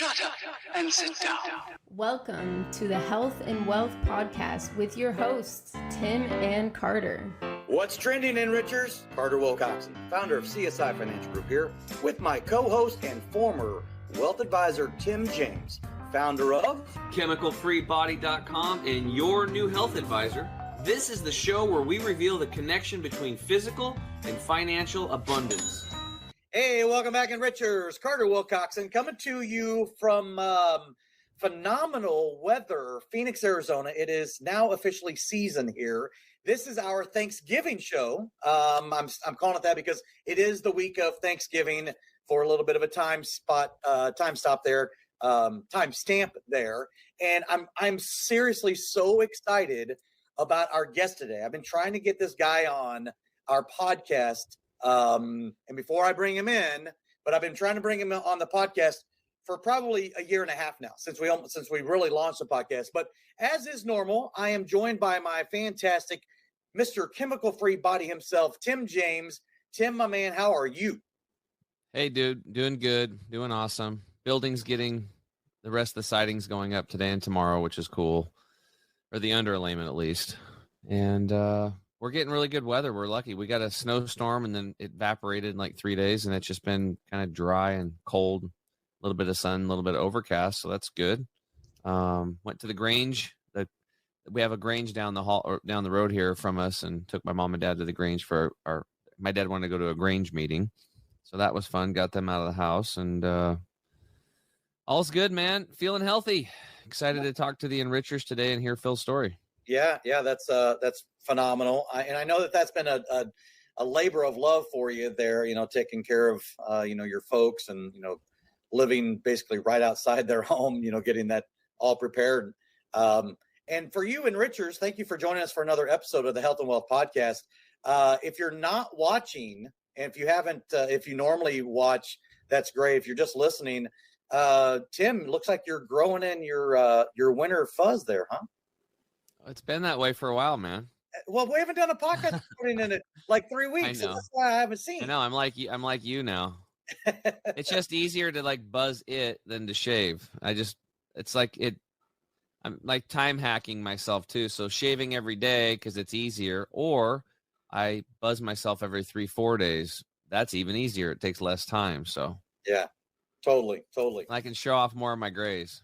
Shut up and sit down. Welcome to the Health and Wealth Podcast with your hosts, Tim and Carter. What's trending, Enrichers? Carter Wilcoxson, founder of CSI Financial Group here, with my co-host and former wealth advisor, Tim James, founder of ChemicalFreeBody.com and your new health advisor. This is the show where we reveal the connection between physical and financial abundance. Hey, welcome back, Enrichers. Carter Wilcoxson coming to you from phenomenal weather, Phoenix, Arizona. It is now officially season here. This is our Thanksgiving show. I'm calling it that because it is the week of Thanksgiving for a little bit of a time stamp there. And I'm seriously so excited about our guest today. I've been trying to get this guy on our podcast. And before I bring him in, but I've been trying to bring him on the podcast for probably a year and a half now, since we really launched the podcast. But as is normal, I am joined by my fantastic Mr. Chemical Free Body himself, Tim James. Tim, my man, how are you? Hey, dude, doing good, doing awesome. Building's getting the rest of the sidings going up today and tomorrow, which is cool, or the underlayment at least. And we're getting really good weather. We're lucky. We got a snowstorm and then it evaporated in like 3 days, and it's just been kind of dry and cold, a little bit of sun, a little bit of overcast. So that's good. Went to the Grange. We have a Grange down the hall or down the road here from us, and took my mom and dad to the Grange for my dad wanted to go to a Grange meeting. So that was fun. Got them out of the house, and all's good, man. Feeling healthy. Excited to talk to the Enrichers today and hear Phil's story. Yeah, that's phenomenal. And I know that's been a labor of love for you there, taking care of, your folks and, living basically right outside their home, getting that all prepared. And for you Enrichers, thank you for joining us for another episode of the Health and Wealth Podcast. If you're not watching, and if you haven't, if you normally watch, that's great. If you're just listening, Tim, looks like you're growing in your winter fuzz there, huh? It's been that way for a while, man. Well, we haven't done a podcast recording in it like 3 weeks. I know. So that's why I haven't seen. I know. I'm like you now. It's just easier to like buzz it than to shave. It's like it. I'm like time hacking myself too. So shaving every day because it's easier, or I buzz myself every 3-4 days. That's even easier. It takes less time. So yeah, totally. I can show off more of my grays.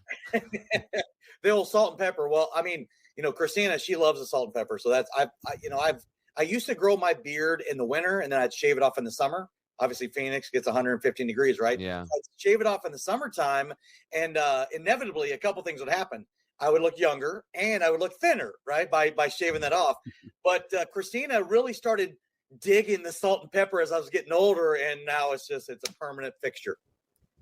The old salt and pepper. Well, I mean, Christina, she loves the salt and pepper. So that's, I used to grow my beard in the winter and then I'd shave it off in the summer. Obviously Phoenix gets 115 degrees, right? Yeah. I'd shave it off in the summertime, and inevitably a couple things would happen. I would look younger and I would look thinner, right? By shaving that off. But Christina really started digging the salt and pepper as I was getting older. And now it's a permanent fixture.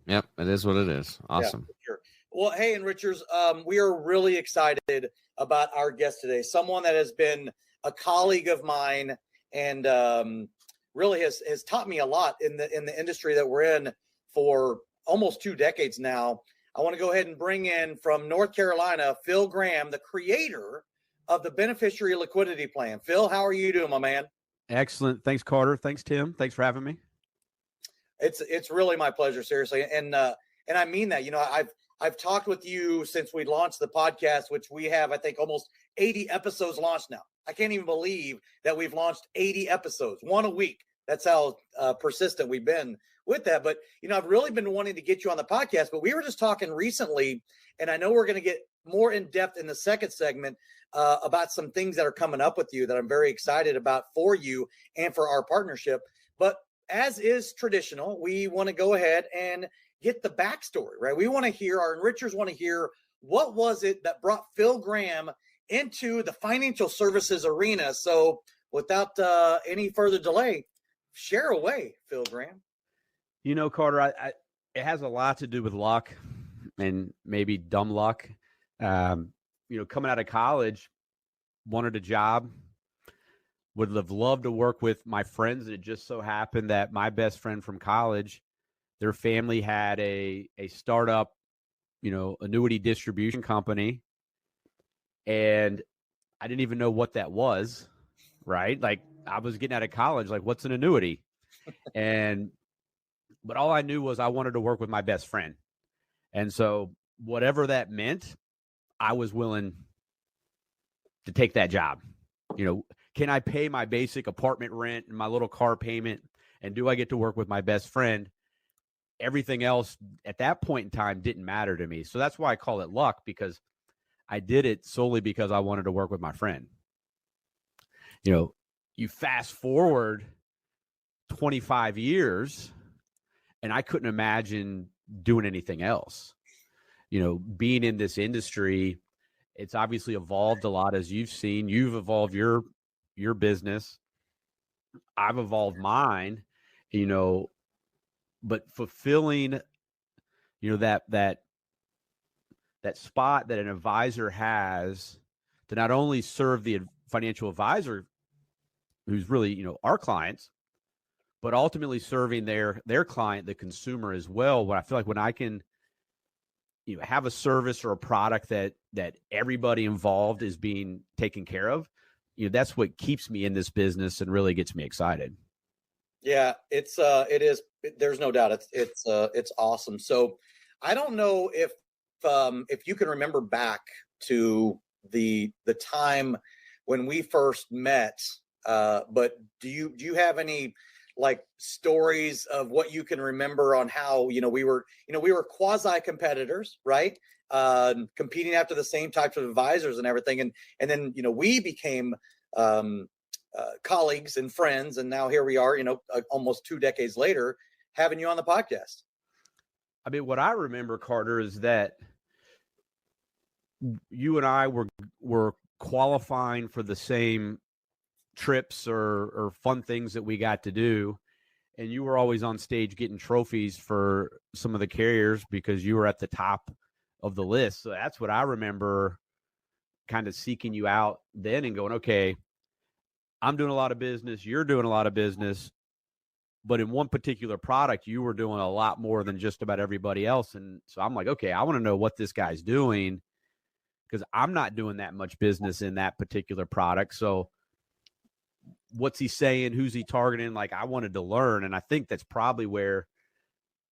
Yep. It is what it is. Awesome. Yeah, for sure. Well, hey, Enrichers, we are really excited about our guest today. Someone that has been a colleague of mine and really has taught me a lot in the industry that we're in for almost 2 decades now. I want to go ahead and bring in from North Carolina, Phil Graham, the creator of the Beneficiary Liquidity Plan. Phil, how are you doing, my man? Excellent. Thanks, Carter. Thanks, Tim. Thanks for having me. It's really my pleasure, seriously. And I mean that. I've talked with you since we launched the podcast, which we have, I think, almost 80 episodes launched now. I can't even believe that we've launched 80 episodes, one a week. That's how persistent we've been with that. But, I've really been wanting to get you on the podcast, but we were just talking recently, and I know we're going to get more in depth in the second segment about some things that are coming up with you that I'm very excited about for you and for our partnership. But as is traditional, we want to go ahead and get the backstory, right? We want to hear, our Enrichers want to hear, what was it that brought Phil Graham into the financial services arena? So without any further delay, share away, Phil Graham. Carter, it has a lot to do with luck and maybe dumb luck. Coming out of college, wanted a job, would have loved to work with my friends. And it just so happened that my best friend from college, their family had a startup, annuity distribution company. And I didn't even know what that was, right? Like, I was getting out of college, like, what's an annuity? But all I knew was I wanted to work with my best friend. And so whatever that meant, I was willing to take that job. Can I pay my basic apartment rent and my little car payment? And do I get to work with my best friend? Everything else at that point in time didn't matter to me. So that's why I call it luck, because I did it solely because I wanted to work with my friend. You fast forward 25 years and I couldn't imagine doing anything else. Being in this industry, it's obviously evolved a lot, as you've seen. You've evolved your business. I've evolved mine, but fulfilling, that spot that an advisor has to not only serve the financial advisor, who's really, our clients, but ultimately serving their client, the consumer, as well. When I feel like when I can, have a service or a product that everybody involved is being taken care of, that's what keeps me in this business and really gets me excited. Yeah, it is. There's no doubt. It's awesome. So I don't know if you can remember back to the time when we first met, but do you have any like stories of what you can remember on how, we were quasi competitors, right? Competing after the same types of advisors and everything. And then, we became, colleagues and friends. And now here we are, almost 2 decades later, having you on the podcast. I mean, what I remember, Carter, is that you and I were qualifying for the same trips or fun things that we got to do. And you were always on stage getting trophies for some of the carriers because you were at the top of the list. So that's what I remember, kind of seeking you out then and going, okay, I'm doing a lot of business. You're doing a lot of business. But in one particular product, you were doing a lot more than just about everybody else. And so I'm like, okay, I want to know what this guy's doing, because I'm not doing that much business in that particular product. So what's he saying? Who's he targeting? Like, I wanted to learn. And I think that's probably where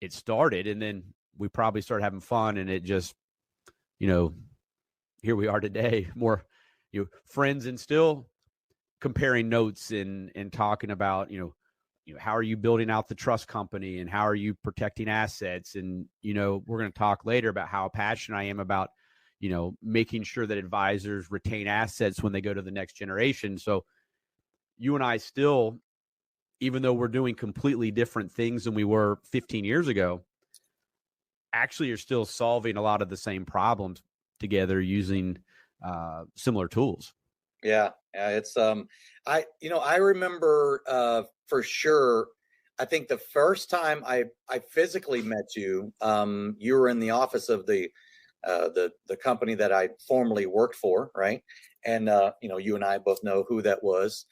it started. And then we probably started having fun, and it just, here we are today, more, friends, and still comparing notes and talking about, how are you building out the trust company and how are you protecting assets? And, we're going to talk later about how passionate I am about, making sure that advisors retain assets when they go to the next generation. So you and I still, even though we're doing completely different things than we were 15 years ago, actually are still solving a lot of the same problems together using similar tools. Yeah. It's, I remember for sure, I think the first time I physically met you, you were in the office of the company that I formerly worked for. Right. And, you and I both know who that was.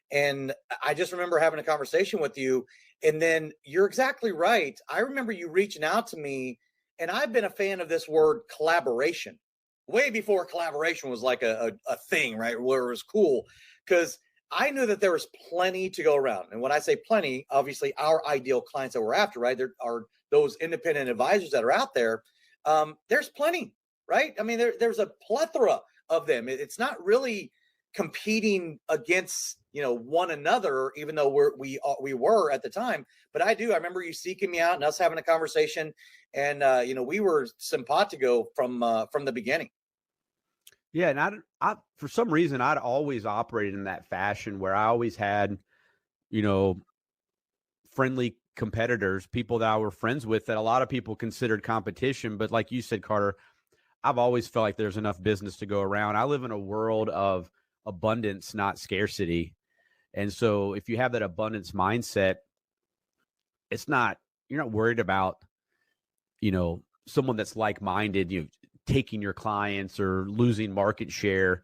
And I just remember having a conversation with you. And then you're exactly right. I remember you reaching out to me, and I've been a fan of this word collaboration way before collaboration was like a thing, right? Where it was cool, because I knew that there was plenty to go around. And when I say plenty, obviously our ideal clients that we're after, right? There are those independent advisors that are out there. There's plenty, right? I mean, there's a plethora of them. It's not really competing against, one another, even though we were at the time. But I remember you seeking me out and us having a conversation, and we were simpatico from the beginning. Yeah, and I for some reason I'd always operated in that fashion where I always had, friendly competitors, people that I were friends with that a lot of people considered competition. But like you said, Carter, I've always felt like there's enough business to go around. I live in a world of abundance, not scarcity. And so if you have that abundance mindset, you're not worried about, someone that's like-minded, taking your clients or losing market share.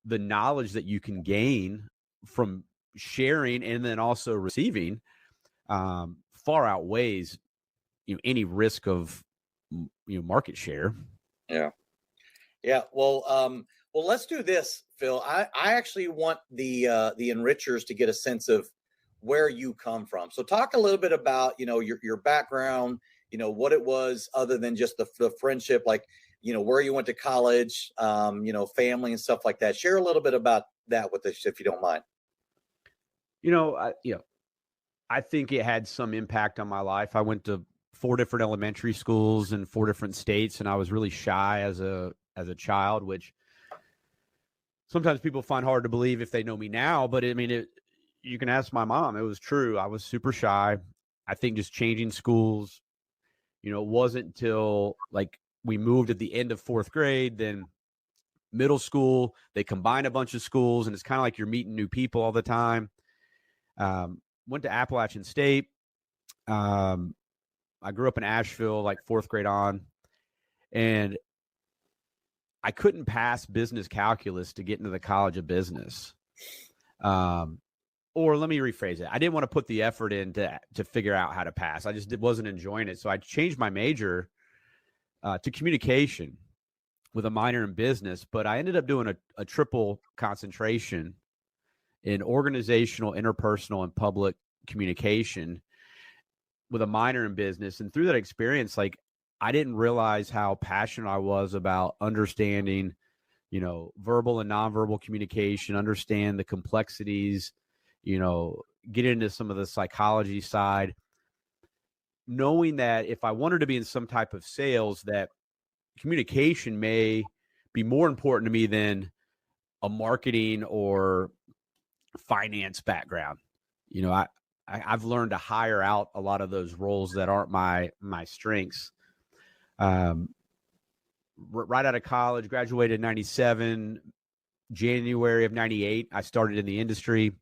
The knowledge that you can gain from sharing and then also receiving far outweighs, any risk of, market share. Yeah. Yeah. Well, let's do this, Phil. I actually want the enrichers to get a sense of where you come from. So talk a little bit about, your background, what it was other than just the friendship, like, where you went to college, family and stuff like that. Share a little bit about that with us, if you don't mind. I think it had some impact on my life. I went to 4 different elementary schools in 4 different states, and I was really shy as a child, which sometimes people find hard to believe if they know me now. But you can ask my mom. It was true. I was super shy. I think just changing schools, it wasn't until like we moved at the end of 4th grade, then middle school, they combined a bunch of schools, and it's kind of like you're meeting new people all the time. Went to Appalachian State. I grew up in Asheville, like 4th grade on, and I couldn't pass business calculus to get into the College of Business. Or let me rephrase it. I didn't want to put the effort in to figure out how to pass. I just wasn't enjoying it. So I changed my major to communication with a minor in business, but I ended up doing a triple concentration in organizational, interpersonal, and public communication with a minor in business. And through that experience, like, I didn't realize how passionate I was about understanding, verbal and nonverbal communication, understand the complexities, get into some of the psychology side, knowing that if I wanted to be in some type of sales, that communication may be more important to me than a marketing or finance background. I've learned to hire out a lot of those roles that aren't my strengths. Right out of college, graduated in 97, January of 98, I started in the industry,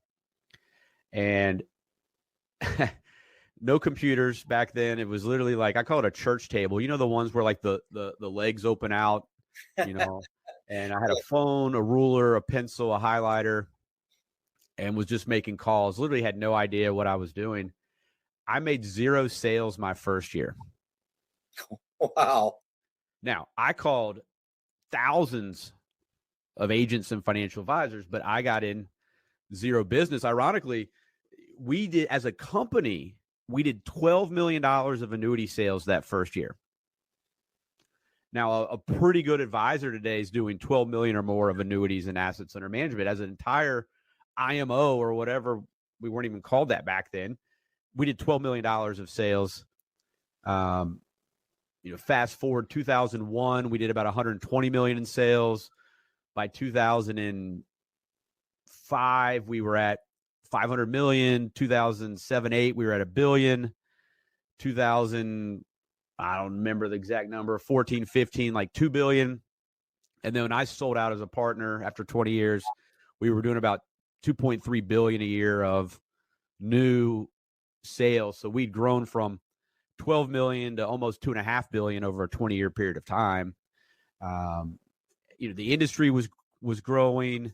and no computers back then. It was literally like, I call it a church table. The ones where like the legs open out, and I had a phone, a ruler, a pencil, a highlighter, and was just making calls. Literally had no idea what I was doing. I made 0 sales my first year. Wow. Now, I called thousands of agents and financial advisors, but I got in 0 business. Ironically, we did, as a company, we did $12 million of annuity sales that first year. Now, a pretty good advisor today is doing 12 million or more of annuities and assets under management. As an entire IMO or whatever, we weren't even called that back then. We did $12 million of sales. Fast forward 2001, we did about 120 million in sales. By 2005, we were at 500 million. 2007-8, we were at $1 billion. 2000, I don't remember the exact number, 14-15, like $2 billion. And then when I sold out as a partner after 20 years, we were doing about 2.3 billion a year of new sales. So we'd grown from 12 million to almost 2.5 billion over a 20-year period of time. The industry was growing.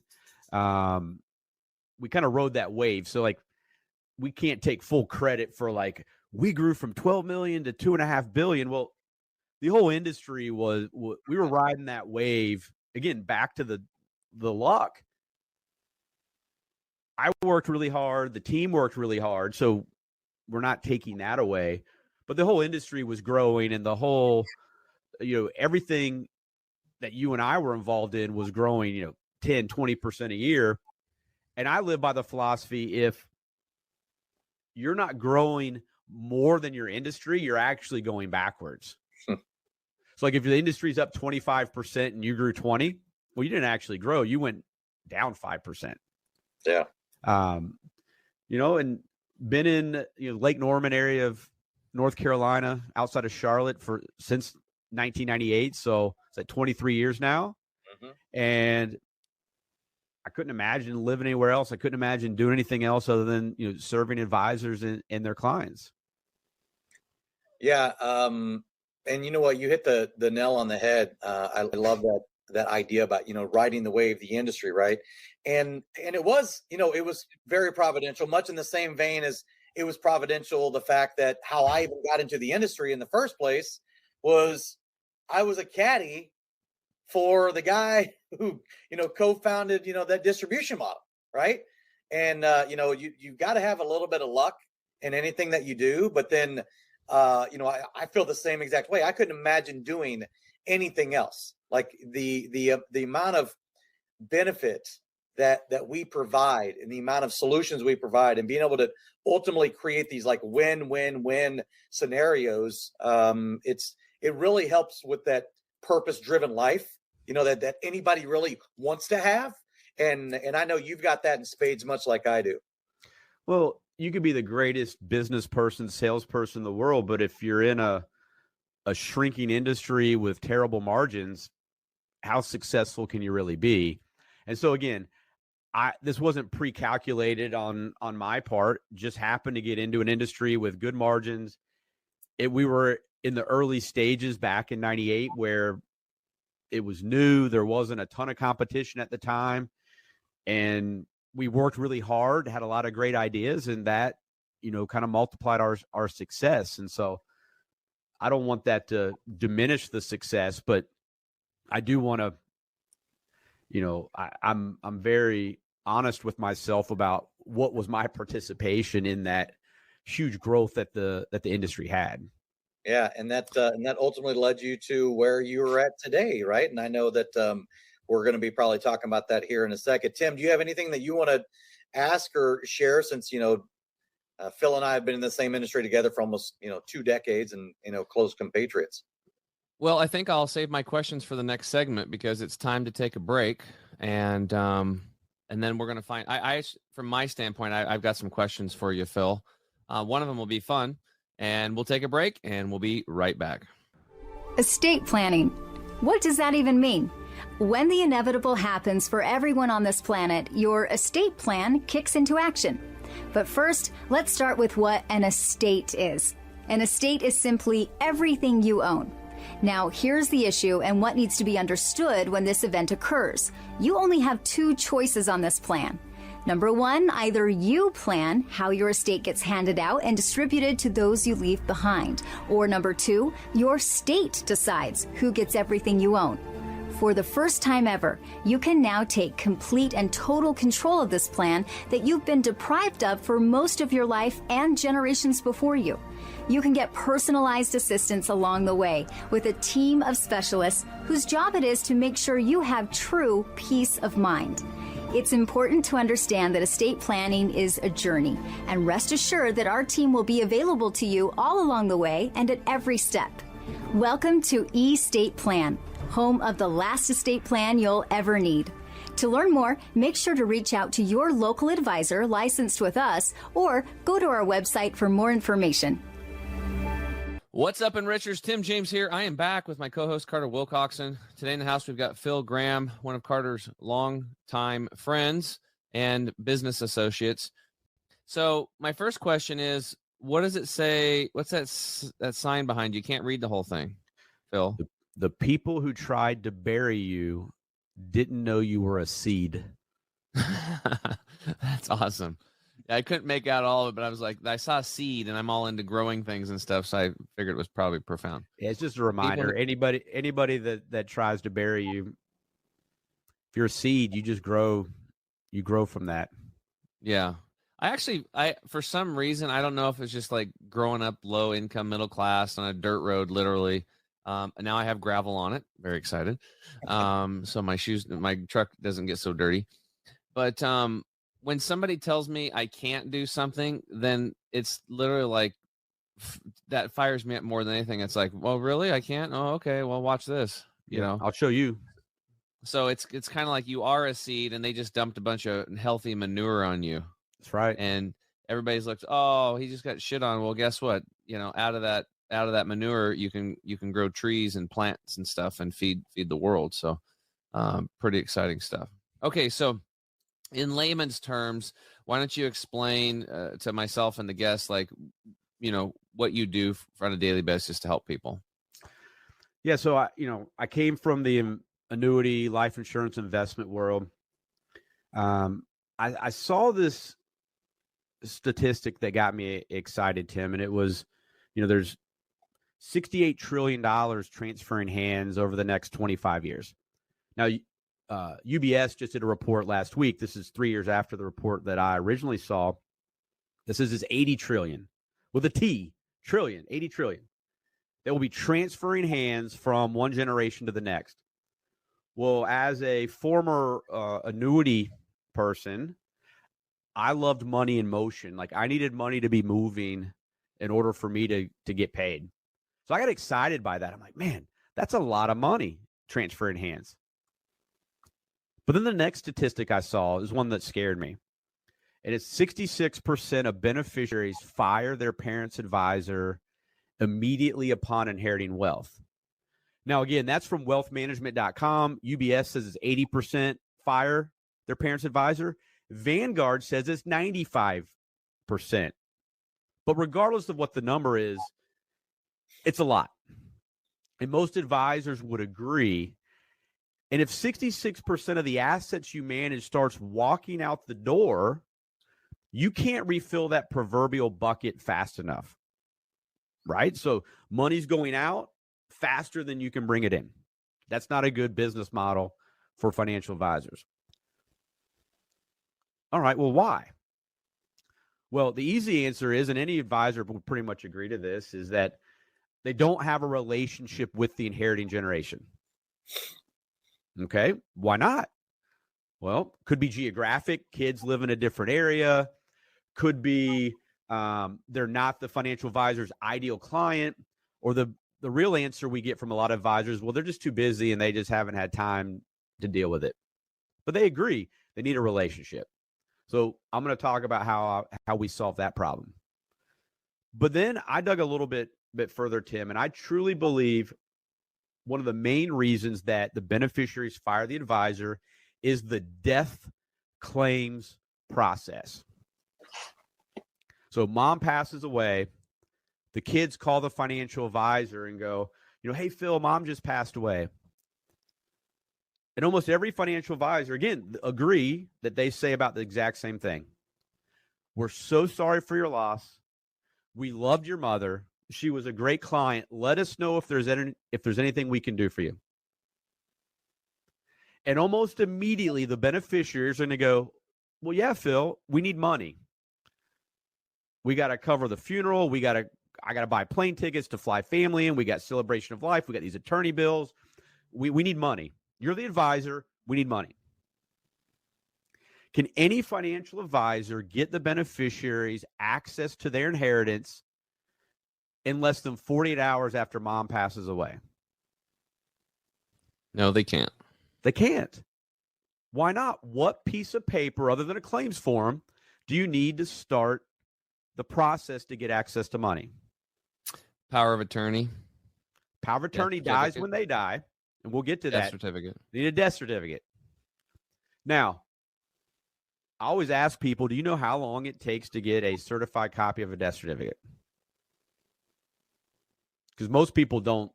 We kind of rode that wave. So like, we can't take full credit for like, we grew from 12 million to 2.5 billion. Well, the whole industry we were riding that wave. Again, back to the luck. I worked really hard. The team worked really hard. So we're not taking that away, but the whole industry was growing, and the whole, everything that you and I were involved in was growing, 10, 20% a year. And I live by the philosophy, if you're not growing more than your industry, you're actually going backwards. So like, if the industry's up 25% and you grew 20, well, you didn't actually grow. You went down 5%. Yeah. And been in Lake Norman area of North Carolina, outside of Charlotte, since 1998. So it's like 23 years now. Mm-hmm. And I couldn't imagine living anywhere else. I couldn't imagine doing anything else other than, serving advisors and their clients. Yeah. And you know what, you hit the nail on the head. I love that idea about, riding the wave, the industry, right? And it was, it was very providential, much in the same vein as it was providential. The fact that how I even got into the industry in the first place was I was a caddy for the guy who, co-founded, that distribution model. Right. And, you've got to have a little bit of luck in anything that you do, but then I feel the same exact way. I couldn't imagine doing anything else. Like the amount of benefit that we provide and the amount of solutions we provide and being able to ultimately create these like win-win-win scenarios. It really helps with that purpose-driven life, that anybody really wants to have. And I know you've got that in spades, much like I do. Well, you could be the greatest business person, salesperson in the world, but if you're in a shrinking industry with terrible margins, how successful can you really be? And so again, this wasn't pre-calculated on my part, just happened to get into an industry with good margins. We were in the early stages back in 98 where it was new. There wasn't a ton of competition at the time. And we worked really hard, had a lot of great ideas, and that, kind of multiplied our success. And so I don't want that to diminish the success, but I do want to, I'm very honest with myself about what was my participation in that huge growth that the industry had. Yeah, and that ultimately led you to where you're at today, right? And I know that we're going to be probably talking about that here in a second. Tim, do you have anything that you want to ask or share? Since Phil and I have been in the same industry together for almost 2 decades, and close compatriots. Well, I think I'll save my questions for the next segment because it's time to take a break, and then we're going to find. I from my standpoint, I've got some questions for you, Phil. One of them will be fun. And we'll take a break, and we'll be right back. Estate planning. What does that even mean? When the inevitable happens for everyone on this planet, your estate plan kicks into action. But first, let's start with what an estate is. An estate is simply everything you own. Now, here's the issue and what needs to be understood when this event occurs. You only have 2 choices on this plan. Number 1, either you plan how your estate gets handed out and distributed to those you leave behind. Or number 2, your state decides who gets everything you own. For the first time ever, you can now take complete and total control of this plan that you've been deprived of for most of your life and generations before you. You can get personalized assistance along the way with a team of specialists whose job it is to make sure you have true peace of mind. It's important to understand that estate planning is a journey, and rest assured that our team will be available to you all along the way and at every step. Welcome to eState Plan, home of the last estate plan you'll ever need. To learn more, make sure to reach out to your local advisor licensed with us or go to our website for more information. What's up, Enrichers? Tim James here. I am back with my co-host, Carter Wilcoxson. Today in the house, we've got Phil Graham, one of Carter's longtime friends and business associates. So my first question is, what does it say? What's that sign behind you? You can't read the whole thing, Phil. The people who tried to bury you didn't know you were a seed. That's awesome. I couldn't make out all of it, but I was like, I saw seed, and I'm all into growing things and stuff, so I figured it was probably profound. Yeah, it's just a reminder. Anybody that tries to bury you, if you're a seed, you just grow. You grow from that. Yeah. I for some reason, I don't know if it's just like growing up low income, middle class on a dirt road, literally. And now I have gravel on it. Very excited. So my truck doesn't get so dirty. But when somebody tells me I can't do something, then it's literally like that fires me up more than anything. It's like, well, really? I can't? Oh, okay. Well, watch this. You know, I'll show you. So it's kind of like you are a seed and they just dumped a bunch of healthy manure on you. That's right. And everybody's looked, oh, he just got shit on. Well, guess what? Out of that manure, you can grow trees and plants and stuff and feed the world. So pretty exciting stuff. Okay. So in layman's terms, why don't you explain to myself and the guests, what you do on a daily basis to help people? Yeah. So I came from the annuity life insurance investment world. I saw this statistic that got me excited, Tim, and it was, there's $68 trillion transferring hands over the next 25 years. Now, UBS just did a report last week. This is 3 years after the report that I originally saw. This is $80 trillion with a T, trillion, 80 trillion, that will be transferring hands from one generation to the next. Well, as a former annuity person, I loved money in motion. Like, I needed money to be moving in order for me to get paid. So I got excited by that. I'm like, man, that's a lot of money transferring hands. But then the next statistic I saw is one that scared me. And it's 66% of beneficiaries fire their parents' advisor immediately upon inheriting wealth. Now, again, that's from wealthmanagement.com. UBS says it's 80% fire their parents' advisor. Vanguard says it's 95%. But regardless of what the number is, it's a lot. And most advisors would agree. And if 66% of the assets you manage starts walking out the door, you can't refill that proverbial bucket fast enough, right? So money's going out faster than you can bring it in. That's not a good business model for financial advisors. All right, well, why? Well, the easy answer is, and any advisor would pretty much agree to this, is that they don't have a relationship with the inheriting generation. Okay, why not? Well, could be geographic. Kids live in a different area. Could be they're not the financial advisor's ideal client, or the real answer we get from a lot of advisors, well, they're just too busy and they just haven't had time to deal with it. But they agree they need a relationship. So I'm going to talk about how we solve that problem. But then I dug a little bit further, Tim, and I truly believe one of the main reasons that the beneficiaries fire the advisor is the death claims process. So mom passes away. The kids call the financial advisor and go, hey, Phil, mom just passed away. And almost every financial advisor, again, agree that they say about the exact same thing. We're so sorry for your loss. We loved your mother. She was a great client. Let us know if there's anything we can do for you. And almost immediately, the beneficiaries are going to go, well, yeah, Phil, we need money. We got to cover the funeral. I got to buy plane tickets to fly family in. We got celebration of life. We got these attorney bills. We need money. You're the advisor. We need money. Can any financial advisor get the beneficiaries access to their inheritance in less than 48 hours after mom passes away? No, they can't. They can't. Why not? What piece of paper, other than a claims form, do you need to start the process to get access to money? Power of attorney. Power of attorney dies when they die, and we'll get to that. Death certificate. Need a death certificate. Now, I always ask people, do you know how long it takes to get a certified copy of a death certificate? Because most people don't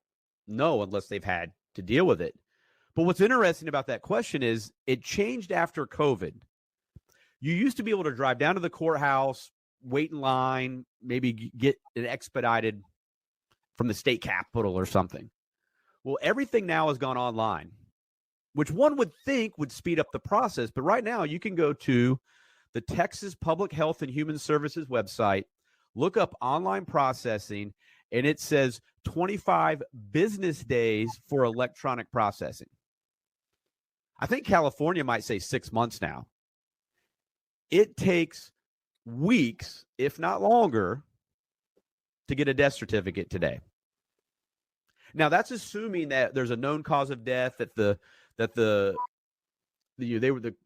know unless they've had to deal with it. But what's interesting about that question is it changed after COVID. You used to be able to drive down to the courthouse, wait in line, maybe get it expedited from the state capitol or something. Well, everything now has gone online, which one would think would speed up the process. But right now, you can go to the Texas Public Health and Human Services website, look up online processing, and it says 25 business days for electronic processing. I think California might say 6 months now. It takes weeks, if not longer, to get a death certificate today. Now, that's assuming that there's a known cause of death, that the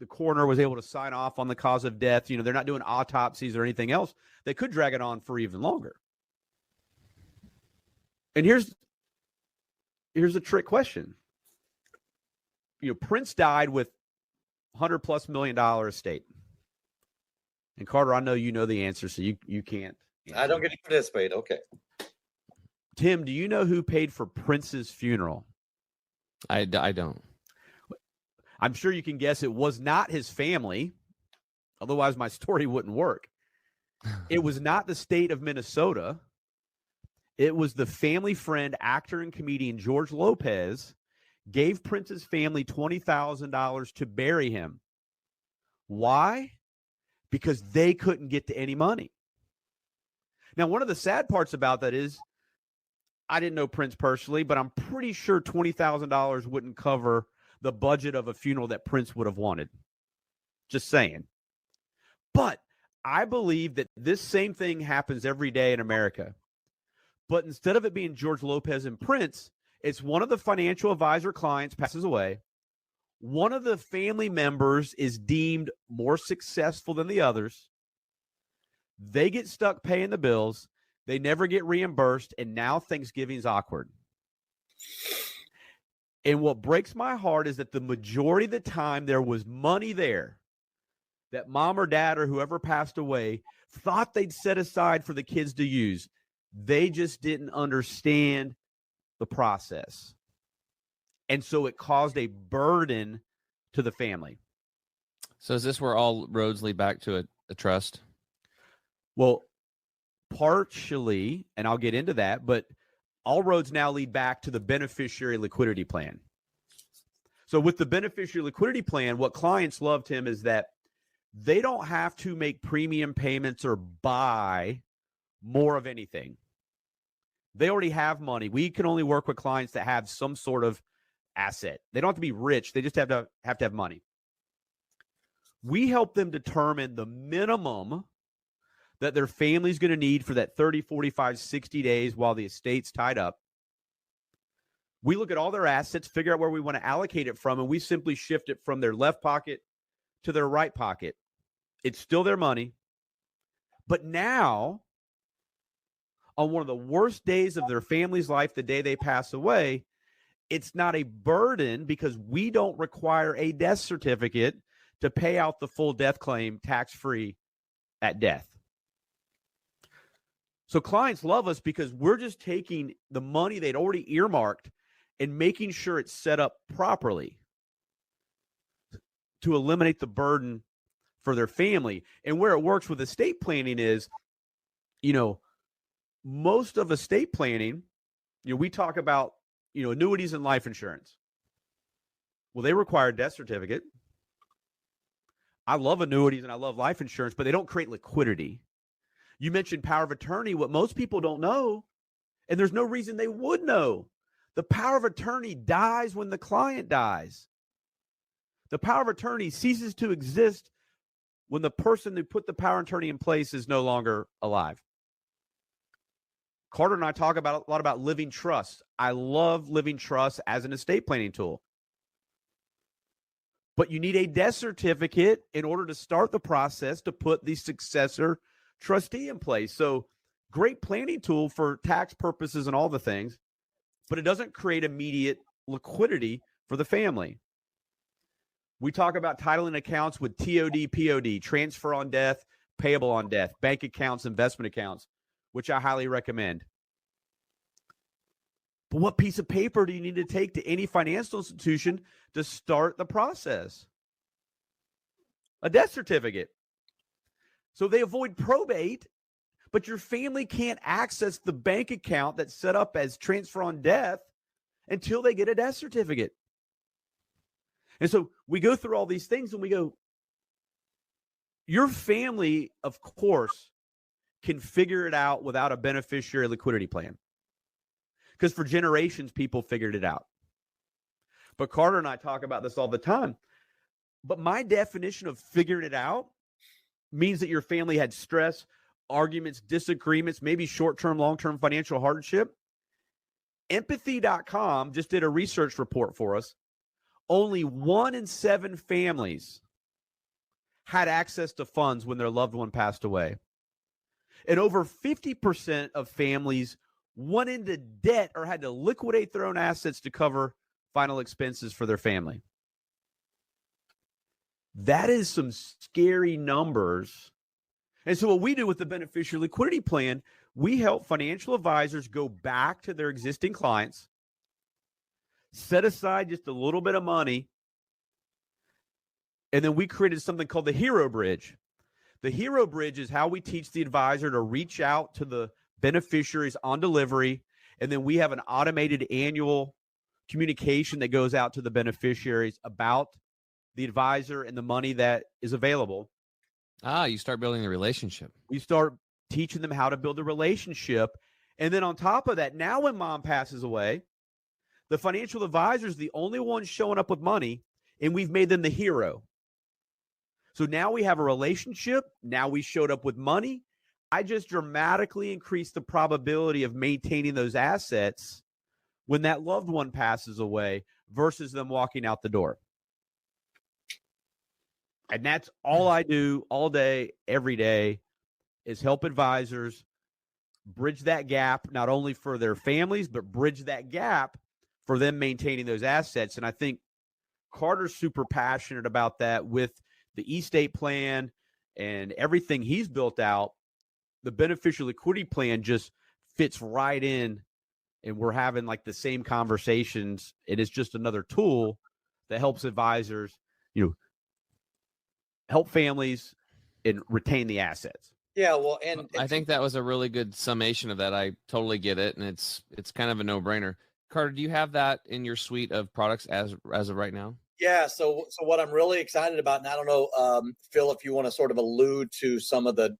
coroner was able to sign off on the cause of death. They're not doing autopsies or anything else. They could drag it on for even longer. And here's a trick question. Prince died with $100+ million estate. And Carter, I know you know the answer, so you can't answer. I don't get to participate. Okay. Tim, do you know who paid for Prince's funeral? I don't. I'm sure you can guess it was not his family. Otherwise, my story wouldn't work. It was not the state of Minnesota. It was the family friend, actor and comedian George Lopez gave Prince's family $20,000 to bury him. Why? Because they couldn't get to any money. Now, one of the sad parts about that is I didn't know Prince personally, but I'm pretty sure $20,000 wouldn't cover the budget of a funeral that Prince would have wanted. Just saying. But I believe that this same thing happens every day in America. But instead of it being George Lopez and Prince, it's one of the financial advisor clients passes away. One of the family members is deemed more successful than the others. They get stuck paying the bills. They never get reimbursed. And now Thanksgiving is awkward. And what breaks my heart is that the majority of the time there was money there that mom or dad or whoever passed away thought they'd set aside for the kids to use. They just didn't understand the process. And so it caused a burden to the family. So is this where all roads lead back to a trust? Well, partially, and I'll get into that, but all roads now lead back to the beneficiary liquidity plan. So with the beneficiary liquidity plan, what clients love, Tim, is that they don't have to make premium payments or buy more of anything. They already have money. We can only work with clients that have some sort of asset. They don't have to be rich. They just have to have money. We help them determine the minimum that their family's going to need for that 30, 45, 60 days while the estate's tied up. We look at all their assets, figure out where we want to allocate it from, and we simply shift it from their left pocket to their right pocket. It's still their money. But now, on one of the worst days of their family's life, the day they pass away, it's not a burden because we don't require a death certificate to pay out the full death claim tax-free at death. So clients love us because we're just taking the money they'd already earmarked and making sure it's set up properly to eliminate the burden for their family. And where it works with estate planning is, most of estate planning, we talk about, annuities and life insurance. Well, they require a death certificate. I love annuities and I love life insurance, but they don't create liquidity. You mentioned power of attorney. What most people don't know, and there's no reason they would know, the power of attorney dies when the client dies. The power of attorney ceases to exist when the person who put the power of attorney in place is no longer alive. Carter and I talk a lot about living trusts. I love living trusts as an estate planning tool. But you need a death certificate in order to start the process to put the successor trustee in place. So great planning tool for tax purposes and all the things, but it doesn't create immediate liquidity for the family. We talk about titling accounts with TOD, POD, transfer on death, payable on death, bank accounts, investment accounts, which I highly recommend. But what piece of paper do you need to take to any financial institution to start the process? A death certificate. So they avoid probate, but your family can't access the bank account that's set up as transfer on death until they get a death certificate. And so we go through all these things and we go, your family, of course, can figure it out without a beneficiary liquidity plan. Because for generations, people figured it out. But Carter and I talk about this all the time. But my definition of figuring it out means that your family had stress, arguments, disagreements, maybe short-term, long-term financial hardship. Empathy.com just did a research report for us. Only 1 in 7 families had access to funds when their loved one passed away. And over 50% of families went into debt or had to liquidate their own assets to cover final expenses for their family. That is some scary numbers. And so what we do with the beneficiary liquidity plan, we help financial advisors go back to their existing clients, set aside just a little bit of money, and then we created something called the Hero Bridge. The Hero Bridge is how we teach the advisor to reach out to the beneficiaries on delivery, and then we have an automated annual communication that goes out to the beneficiaries about the advisor and the money that is available. You start building the relationship. We start teaching them how to build a relationship. And then on top of that, now when mom passes away, the financial advisor is the only one showing up with money, and we've made them the hero. So now we have a relationship. Now we showed up with money. I just dramatically increased the probability of maintaining those assets when that loved one passes away versus them walking out the door. And that's all I do all day, every day, is help advisors bridge that gap, not only for their families, but bridge that gap for them maintaining those assets. And I think Carter's super passionate about that with the estate plan and everything he's built out. The beneficial liquidity plan just fits right in, and we're having like the same conversations. It is just another tool that helps advisors, help families and retain the assets. Yeah, well, and I think that was a really good summation of that. I totally get it, and it's kind of a no-brainer. Carter, do you have that in your suite of products as of right now? Yeah, so what I'm really excited about, and I don't know, Phil, if you want to sort of allude to some of the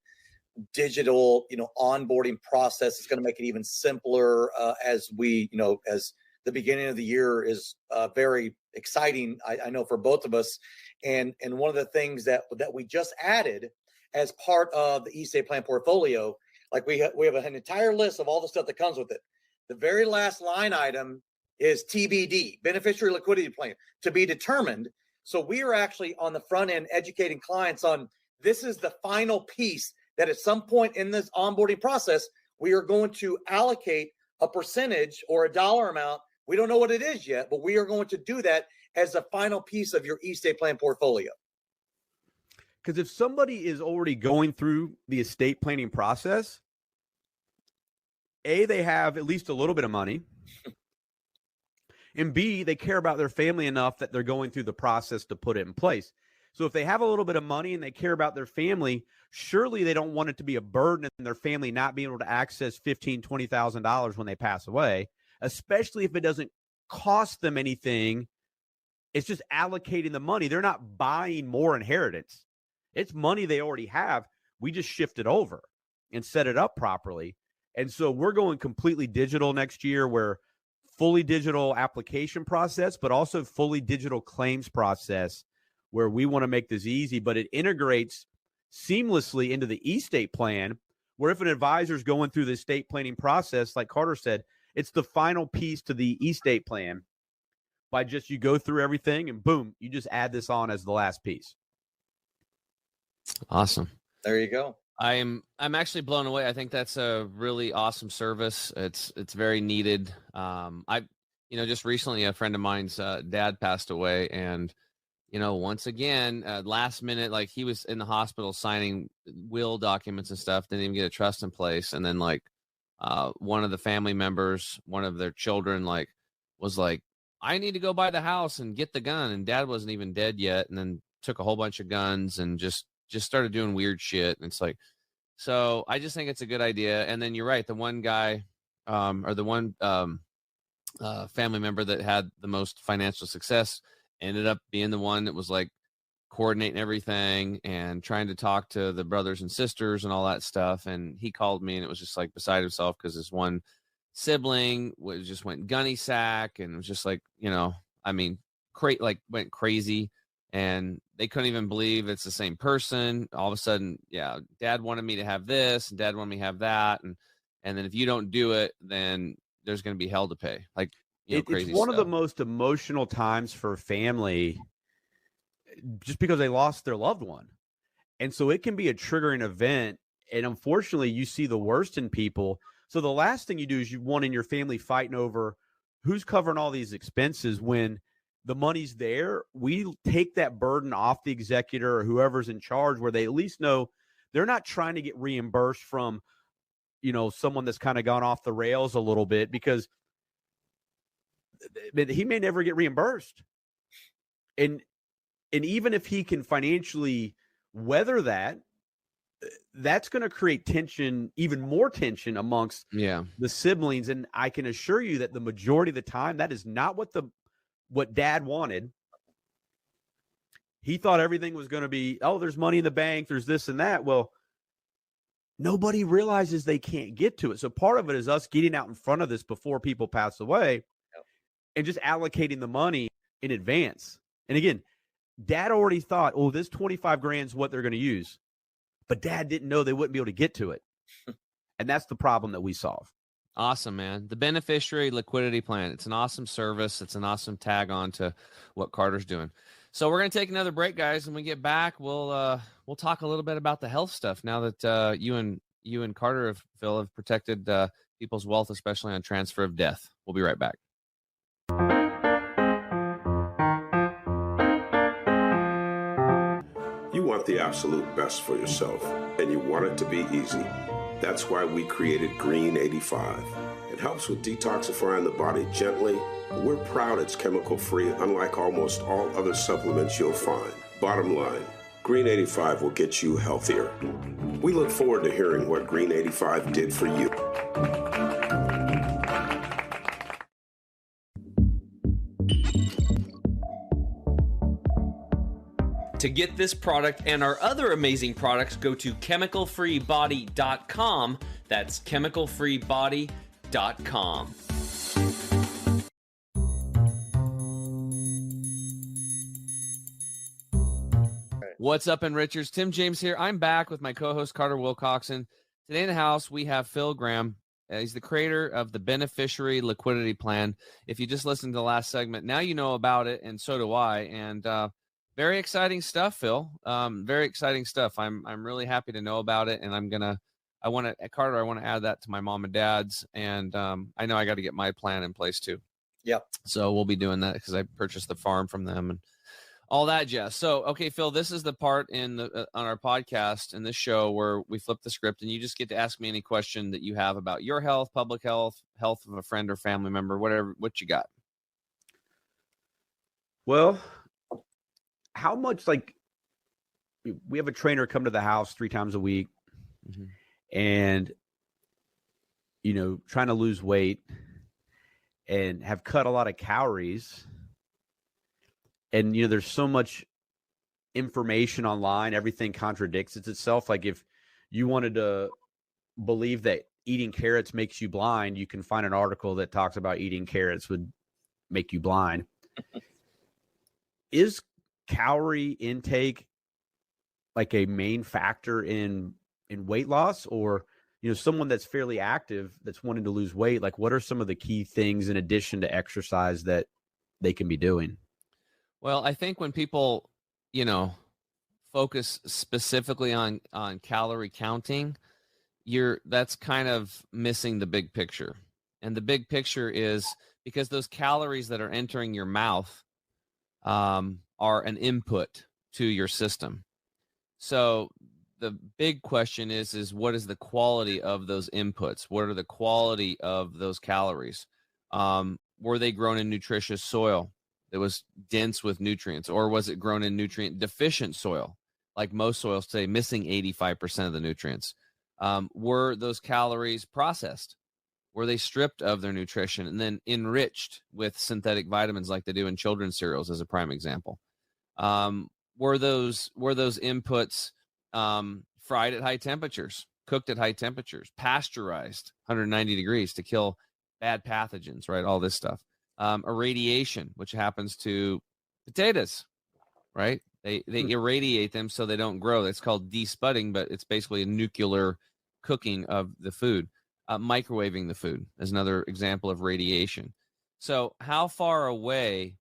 digital, onboarding process is going to make it even simpler as we, as the beginning of the year is very exciting. I know for both of us, and one of the things that we just added as part of the estate plan portfolio, like we have an entire list of all the stuff that comes with it. The very last line item is TBD, beneficiary liquidity plan, to be determined. So we are actually on the front end educating clients on this is the final piece that at some point in this onboarding process, we are going to allocate a percentage or a dollar amount. We don't know what it is yet, but we are going to do that as a final piece of your estate plan portfolio. Because if somebody is already going through the estate planning process, A, they have at least a little bit of money, and B, they care about their family enough that they're going through the process to put it in place. So if they have a little bit of money and they care about their family, surely they don't want it to be a burden and their family not being able to access $15,000, $20,000 when they pass away, especially if it doesn't cost them anything. It's just allocating the money. They're not buying more inheritance. It's money they already have. We just shift it over and set it up properly. And so we're going completely digital next year, where fully digital application process, but also fully digital claims process, where we want to make this easy, but it integrates seamlessly into the estate plan, where if an advisor is going through the estate planning process, like Carter said, it's the final piece to the estate plan. By just, you go through everything and boom, you just add this on as the last piece. Awesome. There you go. I'm actually blown away. I think that's a really awesome service. It's very needed. Just recently a friend of mine's dad passed away, and once again, last minute, like he was in the hospital signing will documents and stuff, didn't even get a trust in place. And then one of the family members, one of their children, was like, I need to go buy the house and get the gun. And dad wasn't even dead yet. And then took a whole bunch of guns and just started doing weird shit. And it's like, so I just think it's a good idea. And then you're right. The one guy, or the one family member that had the most financial success ended up being the one that was like coordinating everything and trying to talk to the brothers and sisters and all that stuff. And he called me, and it was just like beside himself because his one sibling just went gunny sack, and it was just like, went crazy, and they couldn't even believe it's the same person. All of a sudden, yeah, dad wanted me to have this, and dad wanted me to have that. And then if you don't do it, then there's going to be hell to pay. Crazy it's one stuff. of the most emotional times for a family, just because they lost their loved one. And so it can be a triggering event. And unfortunately, you see the worst in people. So the last thing you do is you want in your family fighting over who's covering all these expenses. When the money's there, we take that burden off the executor or whoever's in charge, where they at least know they're not trying to get reimbursed from, someone that's kind of gone off the rails a little bit, because he may never get reimbursed. And even if he can financially weather that, that's going to create tension, even more tension amongst the siblings. And I can assure you that the majority of the time, that is not what dad wanted. He thought everything was going to be, oh, there's money in the bank, there's this and that. Well, nobody realizes they can't get to it. So part of it is us getting out in front of this before people pass away and just allocating the money in advance. And again, Dad already thought, oh, this 25 grand is what they're going to use. But Dad didn't know they wouldn't be able to get to it. And that's the problem that we solve. Awesome, man. The Beneficiary Liquidity Plan. It's an awesome service. It's an awesome tag on to what Carter's doing. So we're going to take another break, guys. When we get back, we'll talk a little bit about the health stuff now that you and Carter, Phil, have protected people's wealth, especially on transfer of death. We'll be right back. You want the absolute best for yourself, and you want it to be easy. That's why we created Green 85. It helps with detoxifying the body gently, but we're proud it's chemical-free, unlike almost all other supplements you'll find. Bottom line, Green 85 will get you healthier. We look forward to hearing what Green 85 did for you. To get this product and our other amazing products, go to chemicalfreebody.com. That's chemicalfreebody.com. What's up, Enrichers? Tim James here. I'm back with my co-host Carter Wilcoxson. Today in the house, we have Phil Graham. He's the creator of the Beneficiary Liquidity Plan. If you just listened to the last segment, now you know about it, and so do I. And very exciting stuff, Phil. Very exciting stuff. I'm really happy to know about it, and I want to add that to my mom and dad's, and I know I got to get my plan in place too. Yep. So we'll be doing that because I purchased the farm from them and all that jazz. So, okay, Phil, this is the part in the on our podcast in this show where we flip the script, and you just get to ask me any question that you have about your health, public health, health of a friend or family member, whatever. What you got? Well, how much, like, we have a trainer come to the house 3 times a week, and, you know, trying to lose weight and have cut a lot of calories. And, you know, there's so much information online, everything contradicts itself. Like, if you wanted to believe that eating carrots makes you blind, you can find an article that talks about eating carrots would make you blind. Is calorie intake like a main factor in weight loss? Or, you know, someone that's fairly active that's wanting to lose weight, like, what are some of the key things in addition to exercise that they can be doing? Well, I think when people, you know, focus specifically on calorie counting, that's kind of missing the big picture. And the big picture is because those calories that are entering your mouth are an input to your system. So the big question is what is the quality of those inputs? What are the quality of those calories? Were they grown in nutritious soil that was dense with nutrients, or was it grown in nutrient deficient soil, like most soils today, missing 85% of the nutrients? Were those calories processed? Were they stripped of their nutrition and then enriched with synthetic vitamins like they do in children's cereals, as a prime example? Were those inputs fried at high temperatures, cooked at high temperatures, pasteurized 190 degrees to kill bad pathogens, right? All this stuff. Irradiation, which happens to potatoes, right? They irradiate them so they don't grow. It's called despudding, but it's basically a nuclear cooking of the food. Microwaving the food is another example of radiation. So how far away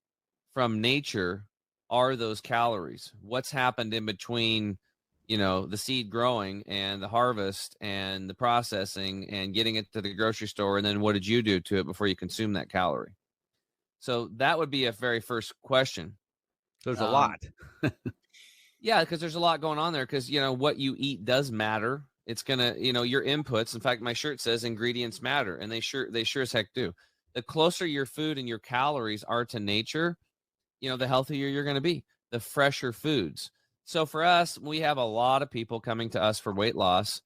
from nature are those calories? What's happened in between, you know, the seed growing and the harvest and the processing and getting it to the grocery store? And then what did you do to it before you consume that calorie? So that would be a very first question. There's a lot. Yeah, because there's a lot going on there, because, you know, what you eat does matter. It's going to, you know, your inputs. In fact, my shirt says ingredients matter, and they sure as heck do. The closer your food and your calories are to nature, you know, the healthier you're going to be, the fresher foods. So for us, we have a lot of people coming to us for weight loss.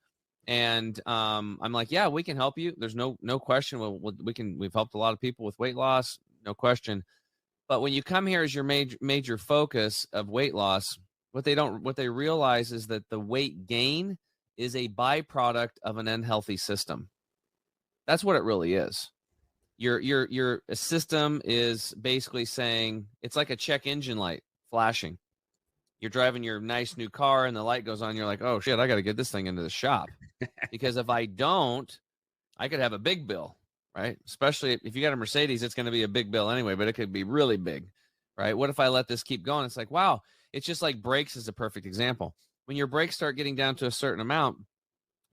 And I'm like, yeah, we can help you. There's no question. We've helped a lot of people with weight loss, no question. But when you come here as your major focus of weight loss, what they realize is that the weight gain is a byproduct of an unhealthy system. That's what it really is. Your system is basically saying, it's like a check engine light flashing. You're driving your nice new car and the light goes on. You're like, oh shit, I got to get this thing into the shop because if I don't, I could have a big bill, right? Especially if you got a Mercedes, it's going to be a big bill anyway, but it could be really big, right? What if I let this keep going? It's like, wow, it's just like brakes is a perfect example. When your brakes start getting down to a certain amount,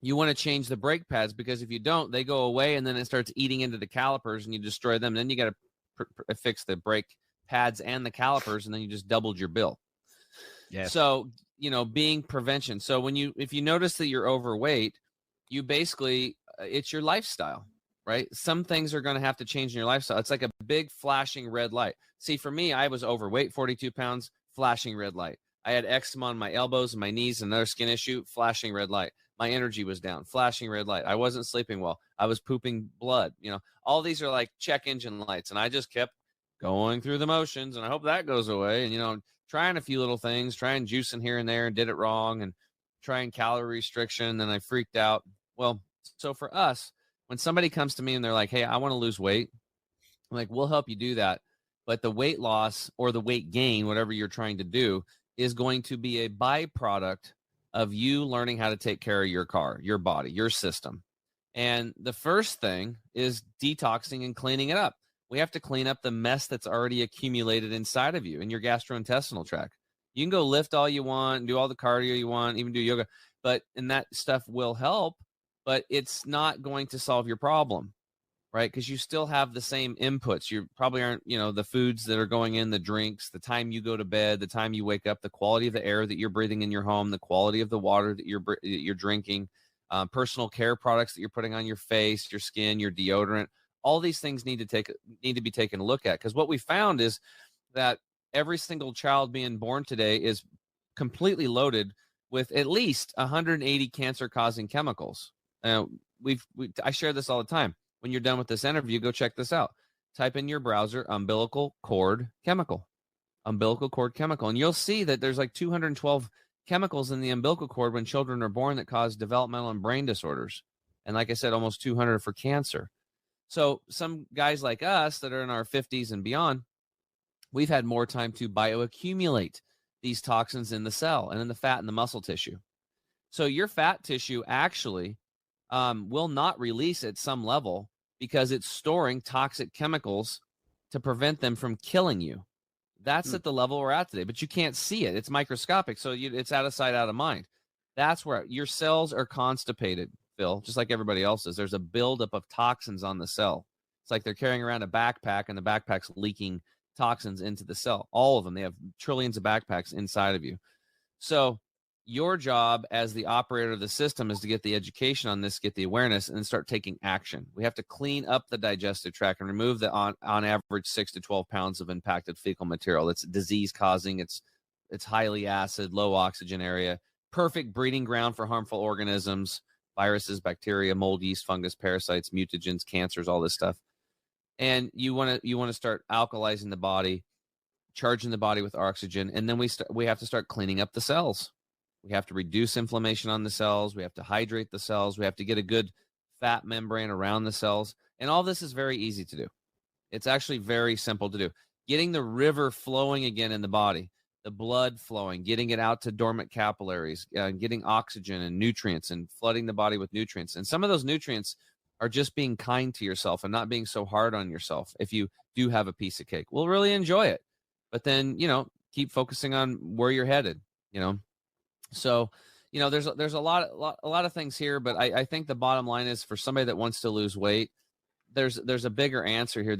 you want to change the brake pads, because if you don't, they go away and then it starts eating into the calipers and you destroy them. Then you got to fix the brake pads and the calipers, and then you just doubled your bill. Yeah. So, being prevention. So if you notice that you're overweight, you basically, it's your lifestyle, right? Some things are going to have to change in your lifestyle. It's like a big flashing red light. See, for me, I was overweight, 42 pounds, flashing red light. I had eczema on my elbows and my knees, another skin issue, flashing red light. My energy was down, flashing red light. I wasn't sleeping well. I was pooping blood. All these are like check engine lights. And I just kept going through the motions, and I hope that goes away. And, trying a few little things, trying juicing here and there and did it wrong, and trying calorie restriction. And then I freaked out. Well, so for us, when somebody comes to me and they're like, hey, I want to lose weight, I'm like, we'll help you do that. But the weight loss or the weight gain, whatever you're trying to do, is going to be a byproduct of you learning how to take care of your car, your body, your system. And the first thing is detoxing and cleaning it up. We have to clean up the mess that's already accumulated inside of you in your gastrointestinal tract. You can go lift all you want, do all the cardio you want, even do yoga, and that stuff will help, but it's not going to solve your problem, right? Because you still have the same inputs. You probably aren't, the foods that are going in, the drinks, the time you go to bed, the time you wake up, the quality of the air that you're breathing in your home, the quality of the water that you're drinking, personal care products that you're putting on your face, your skin, your deodorant. All these things need to be taken a look at, because what we found is that every single child being born today is completely loaded with at least 180 cancer-causing chemicals. I share this all the time. When you're done with this interview, go check this out. Type in your browser umbilical cord chemical, and you'll see that there's like 212 chemicals in the umbilical cord when children are born that cause developmental and brain disorders. And like I said, almost 200 for cancer. So some guys like us that are in our 50s and beyond, we've had more time to bioaccumulate these toxins in the cell and in the fat and the muscle tissue. So your fat tissue actually will not release at some level because it's storing toxic chemicals to prevent them from killing you. That's at the level we're at today, but you can't see it. It's microscopic, so it's out of sight, out of mind. That's where your cells are constipated, Phil, just like everybody else's. There's a buildup of toxins on the cell. It's like they're carrying around a backpack, and the backpack's leaking toxins into the cell. All of them. They have trillions of backpacks inside of you. So your job as the operator of the system is to get the education on this, get the awareness, and start taking action. We have to clean up the digestive tract and remove the on average 6 to 12 pounds of impacted fecal material. It's disease causing. It's highly acid, low oxygen area, perfect breeding ground for harmful organisms, viruses, bacteria, mold, yeast, fungus, parasites, mutagens, cancers, all this stuff. And you want to start alkalizing the body, charging the body with oxygen, and then we have to start cleaning up the cells. We have to reduce inflammation on the cells. We have to hydrate the cells. We have to get a good fat membrane around the cells. And all this is very easy to do. It's actually very simple to do. Getting the river flowing again in the body, the blood flowing, getting it out to dormant capillaries, getting oxygen and nutrients and flooding the body with nutrients. And some of those nutrients are just being kind to yourself and not being so hard on yourself. If you do have a piece of cake, we'll really enjoy it. But then, keep focusing on where you're headed, So, there's a lot of things here, but I think the bottom line is for somebody that wants to lose weight, there's a bigger answer here.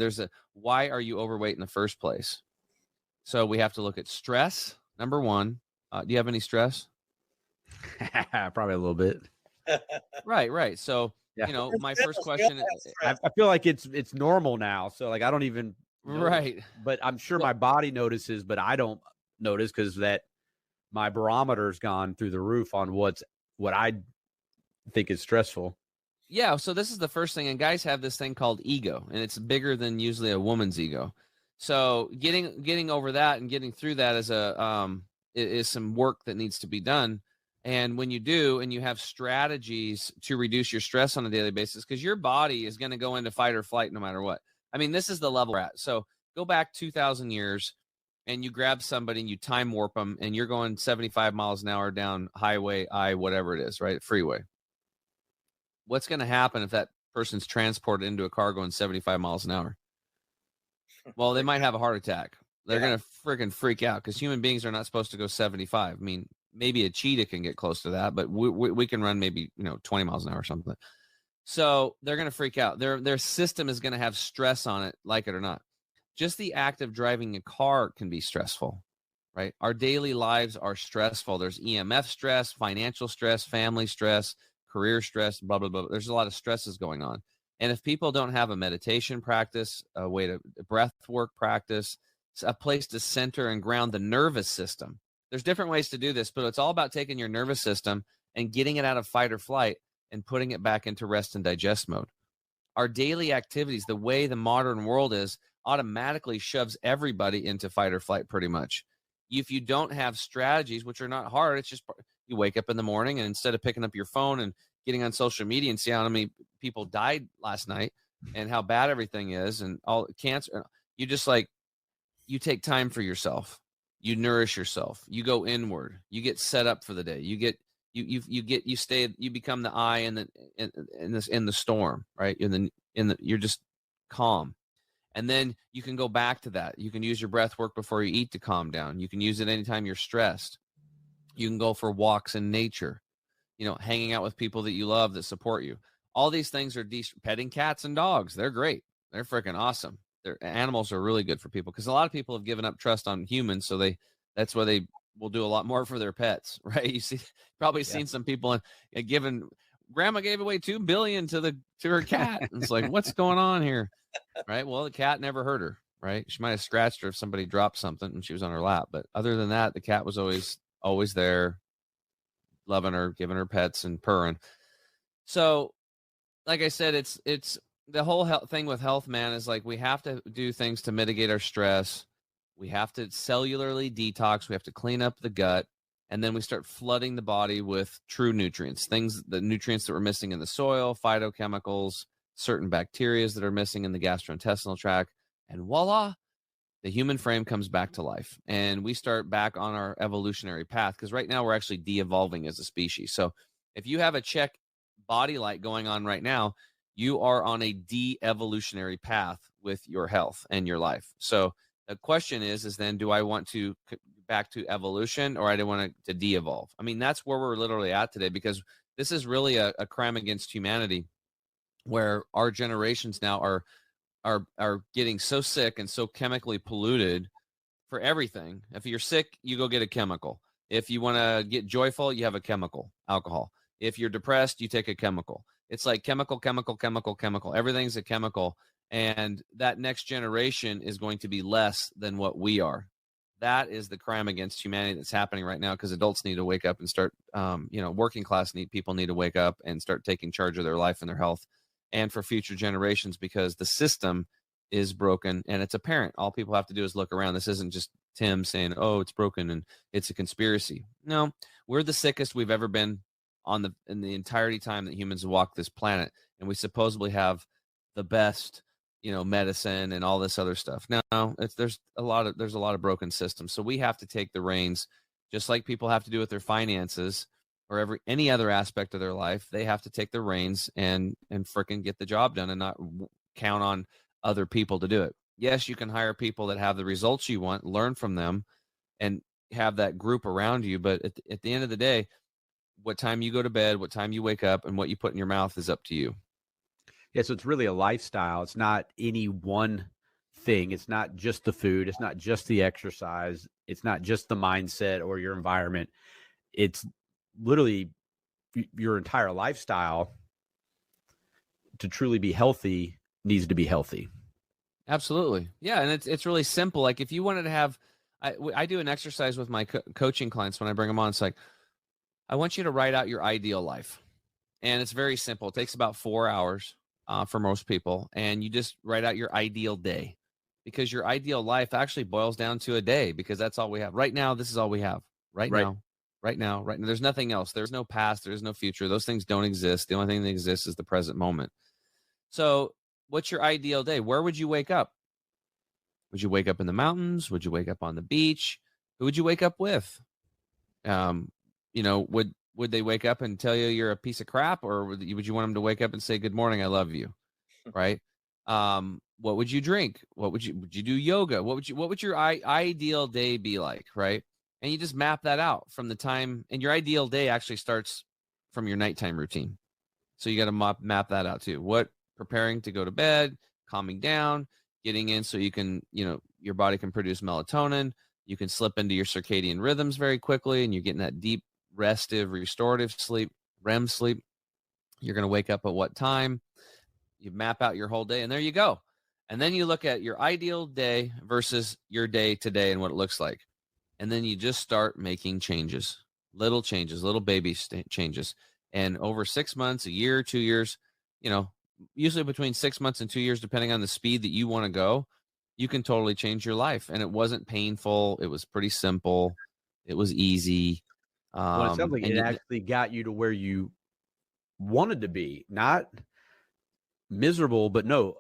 Why are you overweight in the first place? So we have to look at stress. Number one, do you have any stress? Probably a little bit. Right. So, yeah. My first question, I feel like it's normal now. So like, I don't even notice, right. But I'm sure my body notices, but I don't notice because my barometer's gone through the roof on what I think is stressful. Yeah. So this is the first thing. And guys have this thing called ego, and it's bigger than usually a woman's ego. So getting over that and getting through that is some work that needs to be done. And when you do, and you have strategies to reduce your stress on a daily basis, because your body is going to go into fight or flight no matter what. I mean, this is the level we're at. So go back 2,000 years and you grab somebody and you time warp them and you're going 75 miles an hour down highway, whatever it is, right? Freeway. What's going to happen if that person's transported into a car going 75 miles an hour? Well, they might have a heart attack. They're going to freaking freak out because human beings are not supposed to go 75. I mean, maybe a cheetah can get close to that, but we can run maybe 20 miles an hour or something. So they're going to freak out. Their system is going to have stress on it, like it or not. Just the act of driving a car can be stressful, right? Our daily lives are stressful. There's EMF stress, financial stress, family stress, career stress, blah, blah, blah. There's a lot of stresses going on. And if people don't have a meditation practice, a breath work practice, a place to center and ground the nervous system. There's different ways to do this, but it's all about taking your nervous system and getting it out of fight or flight and putting it back into rest and digest mode. Our daily activities, the way the modern world is, automatically shoves everybody into fight or flight pretty much. If you don't have strategies, which are not hard, it's just you wake up in the morning and instead of picking up your phone and getting on social media and see how many people died last night and how bad everything is and all cancer, you just you take time for yourself. You nourish yourself. You go inward. You get set up for the day. You become the eye in the storm, right? You're just calm. And then you can go back to that. You can use your breath work before you eat to calm down. You can use it anytime you're stressed. You can go for walks in nature, hanging out with people that you love that support you. All these things are petting cats and dogs. They're great. They're freaking awesome. Animals are really good for people because a lot of people have given up trust on humans. So that's why they will do a lot more for their pets, right? You seen some people grandma gave away $2 billion to her cat. And it's like, what's going on here? Right. Well, the cat never hurt her, right? She might have scratched her if somebody dropped something and she was on her lap. But other than that, the cat was always there, loving her, giving her pets and purring. So like I said, it's the whole thing with health, man, is we have to do things to mitigate our stress. We have to cellularly detox. We have to clean up the gut. And then we start flooding the body with true nutrients, the nutrients that we're missing in the soil, phytochemicals, certain bacteria that are missing in the gastrointestinal tract. And voila, the human frame comes back to life. And we start back on our evolutionary path because right now we're actually de-evolving as a species. So if you have a check body light going on right now, you are on a de-evolutionary path with your health and your life. So the question is then, do I want to back to evolution or I don't want to de-evolve? I mean, that's where we're literally at today because this is really a crime against humanity where our generations now are getting so sick and so chemically polluted for everything. If you're sick, you go get a chemical. If you want to get joyful, you have a chemical, alcohol. If you're depressed, you take a chemical. It's like chemical. Everything's a chemical. And that next generation is going to be less than what we are. That is the crime against humanity that's happening right now because adults need to wake up and start, working class people need to wake up and start taking charge of their life and their health and for future generations because the system is broken and it's apparent. All people have to do is look around. This isn't just Tim saying, oh, it's broken and it's a conspiracy. No, we're the sickest we've ever been in the entirety time that humans have walked this planet. And we supposedly have the best, medicine and all this other stuff. No, there's a lot of broken systems. So we have to take the reins, just like people have to do with their finances or any other aspect of their life. They have to take the reins and fricking get the job done and not count on other people to do it. Yes, you can hire people that have the results you want, learn from them, and have that group around you. But at the end of the day, what time you go to bed, what time you wake up, and what you put in your mouth is up to you. Yeah, so it's really a lifestyle. It's not any one thing. It's not just the food. It's not just the exercise. It's not just the mindset or your environment. It's literally your entire lifestyle to truly be healthy needs to be healthy. Absolutely. Yeah, and it's really simple. Like if you wanted to have, I do an exercise with my coaching clients when I bring them on. It's like, I want you to write out your ideal life. And it's very simple. It takes about 4 hours for most people. And you just write out your ideal day because your ideal life actually boils down to a day because that's all we have. Right now, this is all we have right now. right now. There's nothing else. There's no past. There's no future. Those things don't exist. The only thing that exists is the present moment. So what's your ideal day? Where would you wake up? Would you wake up in the mountains? Would you wake up on the beach? Who would you wake up with? Would they wake up and tell you you're a piece of crap, or would you want them to wake up and say, good morning, I love you? Right. What would you drink? Would you do yoga? What would your ideal day be like? Right. And you just map that out from the time, and your ideal day actually starts from your nighttime routine. So you got to map that out too. What preparing to go to bed, calming down, getting in so you can, your body can produce melatonin. You can slip into your circadian rhythms very quickly, and you're getting that deep, restive, restorative sleep, REM sleep. You're going to wake up at what time? You map out your whole day, and there you go. And then you look at your ideal day versus your day today and what it looks like. And then you just start making changes, little baby changes. And over 6 months, a year, 2 years, usually between 6 months and 2 years, depending on the speed that you want to go, you can totally change your life. And it wasn't painful. It was pretty simple. It was easy. Well, it sounds like it actually got you to where you wanted to be, not miserable, but no,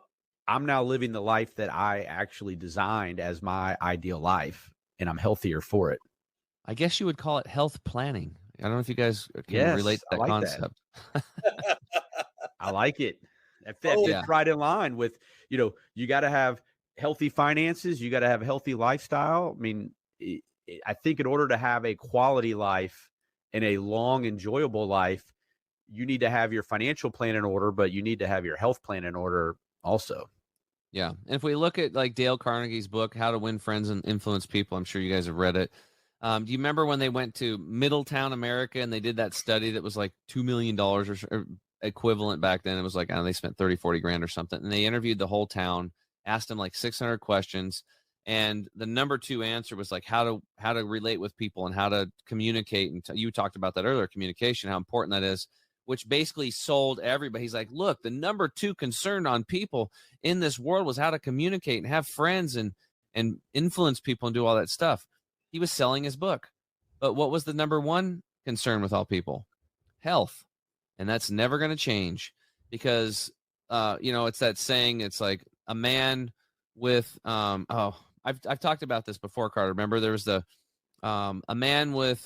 I'm now living the life that I actually designed as my ideal life, and I'm healthier for it. I guess you would call it health planning. I don't know if you guys can relate to that concept. That. I like it. That fits right in line with, you got to have healthy finances. You got to have a healthy lifestyle. I mean, I think in order to have a quality life and a long, enjoyable life, you need to have your financial plan in order, but you need to have your health plan in order also. Yeah. And if we look at like Dale Carnegie's book, How to Win Friends and Influence People, I'm sure you guys have read it. Do you remember when they went to Middletown, America, and they did that study that was like $2 million or equivalent back then? It was like, I don't know, they spent 30, 40 grand or something. And they interviewed the whole town, asked them like 600 questions. And the number 2 answer was like how to relate with people and how to communicate. And you talked about that earlier, communication, how important that is, which basically sold everybody. He's like, look, the number 2 concern on people in this world was how to communicate and have friends and influence people and do all that stuff. He was selling his book. But what was the number 1 concern with all people? Health. And that's never going to change because, it's that saying, it's like a man with, I've talked about this before, Carter. Remember there was a man with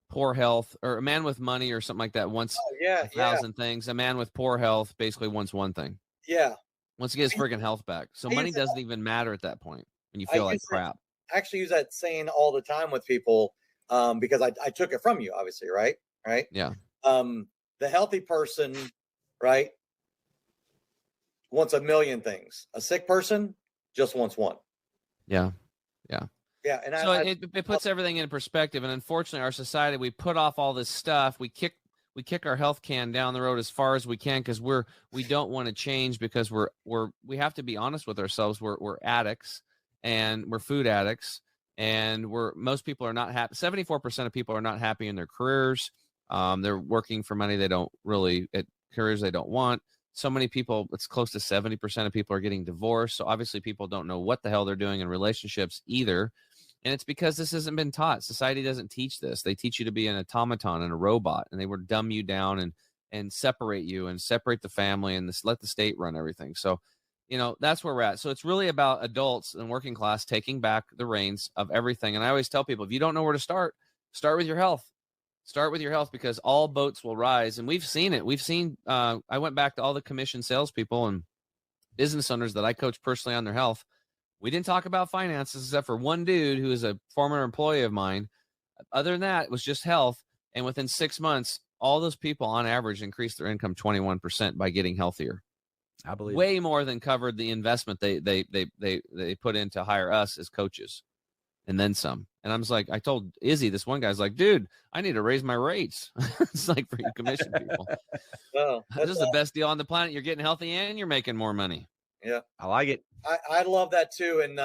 poor health, or a man with money or something like that wants 1,000 things. A man with poor health basically wants one thing. Yeah. Wants to get his freaking health back. So money doesn't even matter at that point when you feel like crap. I actually use that saying all the time with people because I took it from you, obviously, right? Right. Yeah. The healthy person, right, wants a million things. A sick person just wants one. Yeah. Yeah. Yeah. And so it puts everything in perspective. And unfortunately, our society, we put off all this stuff. We kick our health can down the road as far as we can because we don't want to change because we have to be honest with ourselves. We're addicts and we're food addicts, and most people are not happy. 74% of people are not happy in their careers. They're working for money they don't really, at careers they don't want. So many people, it's close to 70% of people are getting divorced. So obviously people don't know what the hell they're doing in relationships either. And it's because this hasn't been taught. Society doesn't teach this. They teach you to be an automaton and a robot, and they would dumb you down and separate you and separate the family and let the state run everything. So, that's where we're at. So it's really about adults and working class taking back the reins of everything. And I always tell people, if you don't know where to start with your health. Start with your health because all boats will rise. And we've seen it. We've seen, I went back to all the commission salespeople and business owners that I coach personally on their health. We didn't talk about finances except for one dude who is a former employee of mine. Other than that, it was just health. And within 6 months, all those people on average increased their income 21% by getting healthier. I believe way more than covered the investment they put in to hire us as coaches, and then some. And I was like, I told Izzy, this one guy's like, dude, I need to raise my rates. It's like for you commission people. Well, this is the best deal on the planet. You're getting healthy and you're making more money. Yeah, I like it. I love that too. And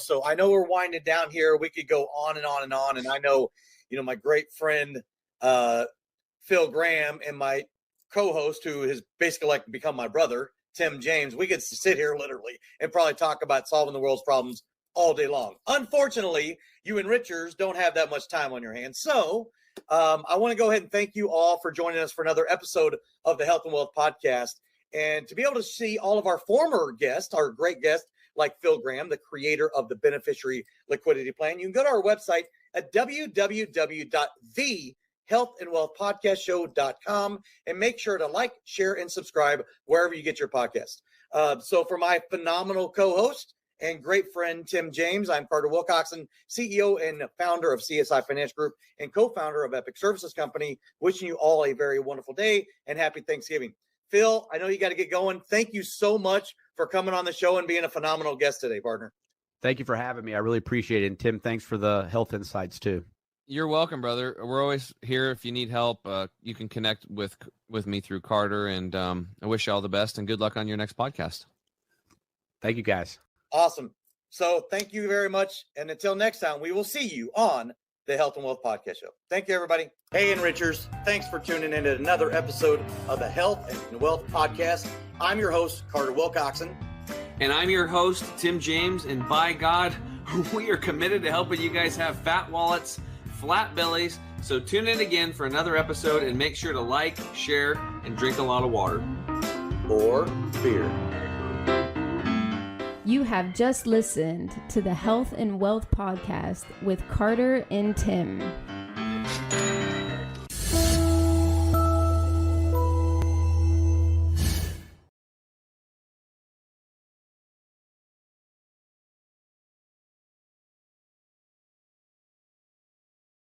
so I know we're winding down here. We could go on and on and on. And I know, my great friend Phil Graham and my co-host, who has basically like become my brother, Tim James, we could sit here literally and probably talk about solving the world's problems all day long. Unfortunately, you enrichers don't have that much time on your hands. So I want to go ahead and thank you all for joining us for another episode of the Health and Wealth Podcast. And to be able to see all of our former guests, our great guests like Phil Graham, the creator of the Beneficiary Liquidity Plan, you can go to our website at www.thehealthandwealthpodcastshow.com and make sure to like, share, and subscribe wherever you get your podcast. So for my phenomenal co-host and great friend, Tim James, I'm Carter Wilcoxson, CEO and founder of CSI Financial Group and co-founder of Epic Services Company, wishing you all a very wonderful day and happy Thanksgiving. Phil, I know you got to get going. Thank you so much for coming on the show and being a phenomenal guest today, partner. Thank you for having me. I really appreciate it. And Tim, thanks for the health insights too. You're welcome, brother. We're always here if you need help. You can connect with me through Carter, and I wish you all the best and good luck on your next podcast. Thank you, guys. Awesome. So thank you very much. And until next time, we will see you on the Health and Wealth Podcast Show. Thank you, everybody. Hey, Enrichers. Thanks for tuning in to another episode of the Health and Wealth Podcast. I'm your host, Carter Wilcoxson. And I'm your host, Tim James. And by God, we are committed to helping you guys have fat wallets, flat bellies. So tune in again for another episode and make sure to like, share, and drink a lot of water. Or beer. You have just listened to the Health and Wealth Podcast with Carter and Tim.